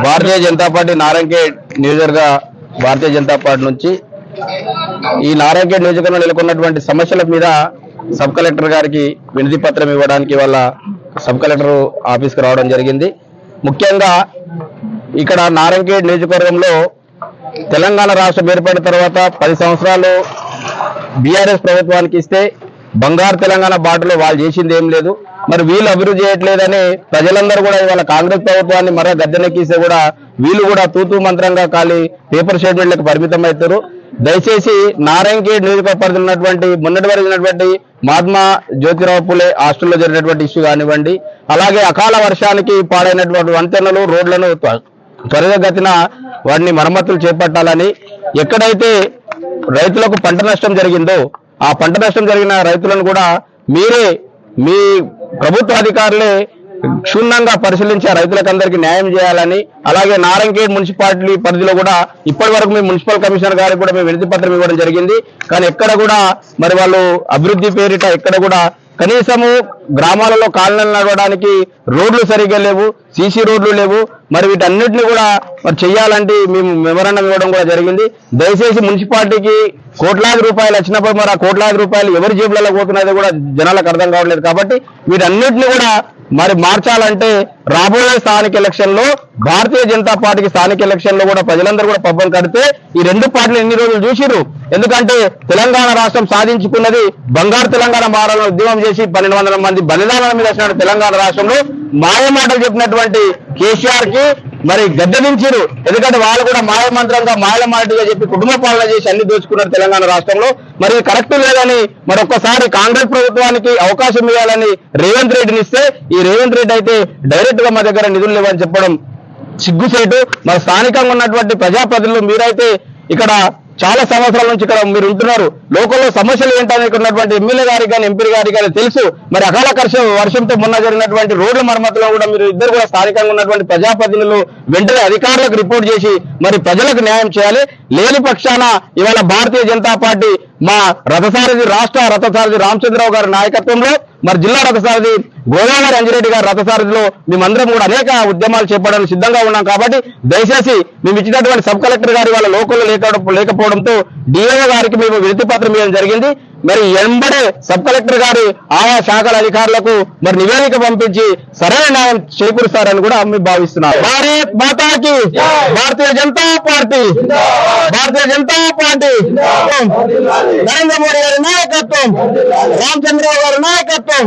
Bharatiya Janata party Narayankhed నియోజకవర్గ Bharatiya Janata party నుంచి ఈ నారాయణఖేడ్ నియోజకవర్గంలో నెలకొన్నటువంటి సమస్యల మీద సబ్ కలెక్టర్ గారికి వినతి పత్రం ఇవ్వడానికి వాళ్ళ సబ్ కలెక్టర్ ఆఫీస్కి రావడం జరిగింది. ముఖ్యంగా ఇక్కడ నారాయణఖేడ్ నియోజకవర్గంలో తెలంగాణ రాష్ట్రం ఏర్పడిన తర్వాత 10 సంవత్సరాలు బీఆర్ఎస్ ప్రభుత్వానికి ఇస్తే బంగారు తెలంగాణ బాటలో వాళ్ళు చేసింది ఏం లేదు. మరి వీళ్ళు అభివృద్ధి చేయట్లేదని ప్రజలందరూ కూడా ఇవాళ కాంగ్రెస్ ప్రభుత్వాన్ని మరో గద్దెనెక్కిస్తే కూడా వీళ్ళు కూడా తూతూ మంత్రంగా ఖాళీ పేపర్ స్టేట్మెంట్లకు పరిమితం అవుతారు. దయచేసి నారాయణఖేడ్ నియోజకవర్గ పరిధిలో ఉన్నటువంటి మొన్నటి వరకు ఉన్నటువంటి మహాత్మా జ్యోతిరావు పూలే హాస్టల్లో జరిగినటువంటి ఇష్యూ కానివ్వండి, అలాగే అకాల వర్షానికి పాడైనటువంటి వంతెనలు రోడ్లను త్వరితగతిన వాటిని మరమ్మతులు చేపట్టాలని, ఎక్కడైతే రైతులకు పంట నష్టం జరిగిందో ఆ పంట నష్టం జరిగిన రైతులను కూడా మీరే మీ ప్రభుత్వ అధికారులే క్షుణ్ణంగా పరిశీలించి రైతులకందరికీ న్యాయం చేయాలని, అలాగే నారాయణఖేడ్ మున్సిపాలిటీ పరిధిలో కూడా ఇప్పటి వరకు మీ మున్సిపల్ కమిషనర్ గారికి కూడా మేము వినతి పత్రం ఇవ్వడం జరిగింది. కానీ ఎక్కడ కూడా మరి వాళ్ళు అభివృద్ధి పేరిట ఎక్కడ కూడా కనీసము గ్రామాలలో కాలనీలు నడవడానికి రోడ్లు సరిగ్గా లేవు, సీసీ రోడ్లు లేవు. మరి వీటన్నిటిని కూడా మరి చెయ్యాలంటే మేము మెమరాండం ఇవ్వడం కూడా జరిగింది. దయచేసి మున్సిపాలిటీకి కోట్లాది రూపాయలు వచ్చినప్పుడు మరి ఆ కోట్లాది రూపాయలు ఎవరి జేబులలో పోతున్నది కూడా జనాలకు అర్థం కావట్లేదు. కాబట్టి వీటన్నిటిని కూడా మరి మార్చాలంటే రాబోయే స్థానిక ఎలక్షన్ లో భారతీయ జనతా పార్టీకి స్థానిక ఎలక్షన్ లో కూడా ప్రజలందరూ కూడా పబ్బం కడితే ఈ రెండు పార్టీలు ఎన్ని రోజులు చూసిరు. ఎందుకంటే తెలంగాణ రాష్ట్రం సాధించుకున్నది బంగారు తెలంగాణ మారాలని ఉద్యమం చేసి 1200 మంది బలిదానాల మీద వచ్చిన తెలంగాణ రాష్ట్రంలో మాయమాటలు చెప్పినటువంటి కేసీఆర్ కి మరి గద్దెదించారు. ఎందుకంటే వాళ్ళు కూడా మాయమంత్రంగా మాయమాటగా చెప్పి కుటుంబ పాలన చేసి అన్ని దోచుకున్నారు తెలంగాణ రాష్ట్రంలో. మరి కరెక్ట్ లేదని మరొకసారి కాంగ్రెస్ ప్రభుత్వానికి అవకాశం ఇవ్వాలని రేవంత్ రెడ్డిని ఇస్తే ఈ రేవంత్ రెడ్డి అయితే డైరెక్ట్ గా మా దగ్గర నిధులు లేవని చెప్పడం సిగ్గుసేటు. మరి స్థానికంగా ఉన్నటువంటి ప్రజాప్రతినిధులు మీరైతే ఇక్కడ చాలా సంవత్సరాల నుంచి ఇక్కడ మీరు ఉంటున్నారు, లోకల్లో సమస్యలు ఏంటని ఉన్నటువంటి ఎమ్మెల్యే గారికి కానీ ఎంపీ గారికి కానీ తెలుసు. మరి అకాల వర్షంతో మొన్న జరిగినటువంటి రోడ్ల మరమ్మతులను కూడా మీరు ఇద్దరు కూడా స్థానికంగా ఉన్నటువంటి ప్రజాప్రతినిధులు వెంటనే అధికారులకు రిపోర్ట్ చేసి మరి ప్రజలకు న్యాయం చేయాలి. లేని పక్షాన ఇవాళ భారతీయ జనతా పార్టీ మా రథసారథి రాష్ట్ర రథసారథి రామచంద్రరావు గారి నాయకత్వంలో మరి జిల్లా రథసారథి గోదావరి అంజిరెడ్డి గారి రథసారథిలో మేమందరం కూడా అనేక ఉద్యమాలు చేపట్టడానికి సిద్ధంగా ఉన్నాం. కాబట్టి దయచేసి మేము ఇచ్చినటువంటి సబ్ కలెక్టర్ గారి వాళ్ళ లోకల్లో లేకపోవడంతో డిఓ గారికి మేము వినతి పత్రం ఇవ్వడం జరిగింది. మరి ఎంబడే సబ్ కలెక్టర్ గారి ఆయా శాఖల అధికారులకు మరి నివేదిక పంపించి సరైన న్యాయం చేకూరుస్తారని కూడా మేము భావిస్తున్నాం. భారత్ మాతాకి భారతీయ జనతా పార్టీ, భారతీయ జనతా పార్టీ, నరేంద్ర మోడీ గారి నాయకత్వం, రామచంద్రరావు గారి నాయకత్వం.